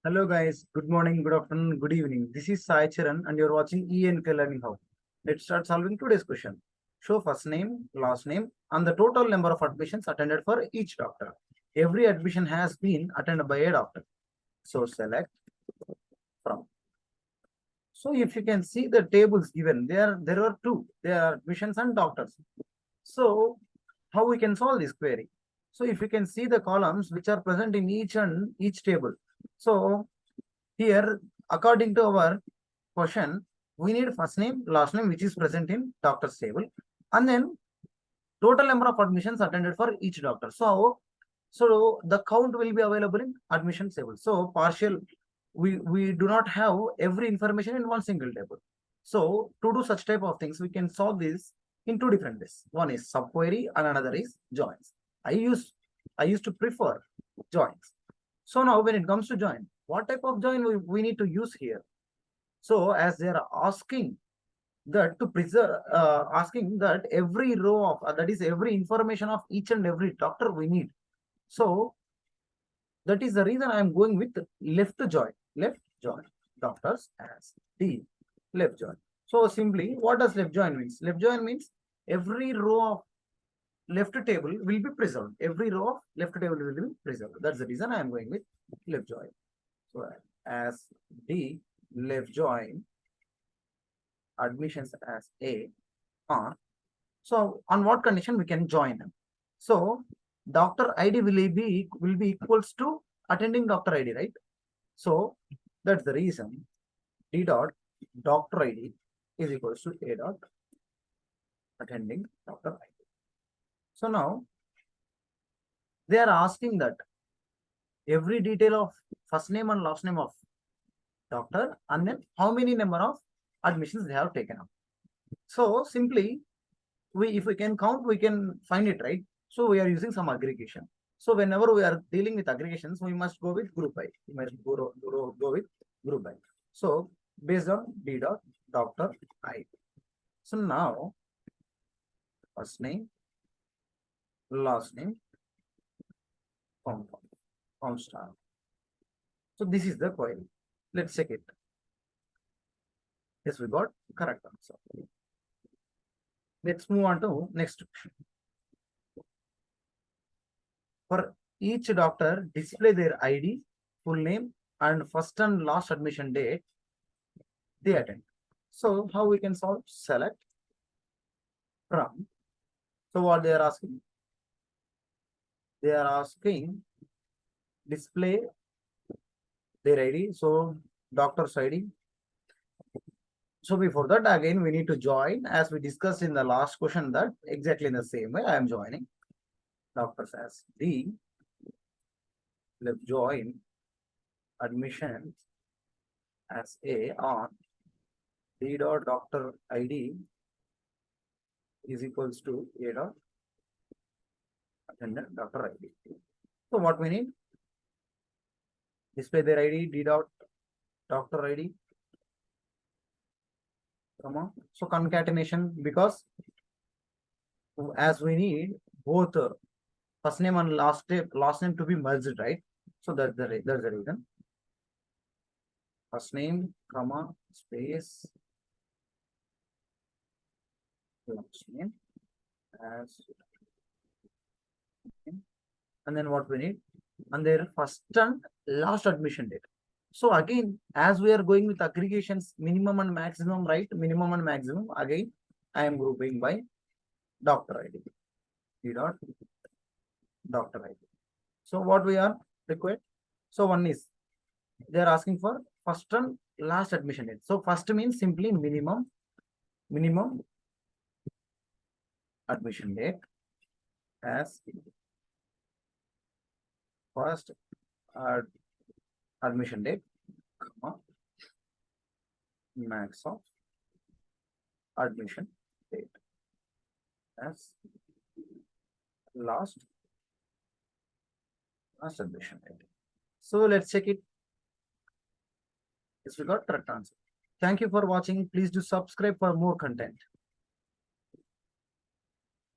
Hello guys, good morning, good afternoon, good evening. This is Sai Charan and you're watching ENK Learning Hub. Let's start solving today's question. Show first name, last name and the total number of admissions attended for each doctor. Every admission has been attended by a doctor. So select from. So if you can see the tables given, there are two. There are admissions and doctors. So how we can solve this query? So if you can see the columns which are present in each table. So here, according to our question, we need first name, last name, which is present in doctor's table, and then total number of admissions attended for each doctor. So the count will be available in admission table. So partial, we do not have every information in one single table. So to do such type of things, we can solve this in two different ways. One is subquery and another is joins. I used to prefer joins. So now when it comes to join, what type of join we need to use here? So as they are asking that to preserve, asking that every row of, that is every information of each and every doctor we need. So that is the reason I am going with left join, doctors as D, left join. So simply, what does left join means? Left join means every row of left table will be preserved. Every row of left table will be preserved. That's the reason I am going with left join. So as D, left join, admissions as A on. So on what condition we can join them? So doctor ID will be equals to attending doctor ID, right? So that's the reason D dot doctor ID is equals to A dot attending doctor ID. So now they are asking that every detail of first name and last name of doctor and then how many number of admissions they have taken up. So simply if we can count, we can find it, right? So we are using some aggregation. So whenever we are dealing with aggregations, we must go with group by. We must go with group by. So based on D dot doctor I. So now first name, last name, found star. So this is the query. Let's check it. Yes, we got correct answer. Let's move on to next question. For each doctor, display their ID, full name, and first and last admission date they attend. So how we can solve? Select from. So what they are asking? They are asking display their ID. So doctor's ID. So before that, again, we need to join as we discussed in the last question, that exactly in the same way I am joining. Doctors as D, left join, admission as A on D dot doctor ID is equals to A dot attendant doctor ID. So what we need? Display their ID, D dot doctor ID. Come on. So concatenation, because as we need both first name and last name to be merged, right? So that's the reason. First name, comma, space, last name as, and then what we need, and their first and last admission date. So again, as we are going with aggregations, minimum and maximum, right? Minimum and maximum. Again, I am grouping by doctor ID. D dot doctor ID. So what we are required? So one is they are asking for first and last admission date. So first means simply minimum admission date as first admission date, comma, max of admission date as last admission date. So let's check it. Yes, we got correct answer. Thank you for watching. Please do subscribe for more content.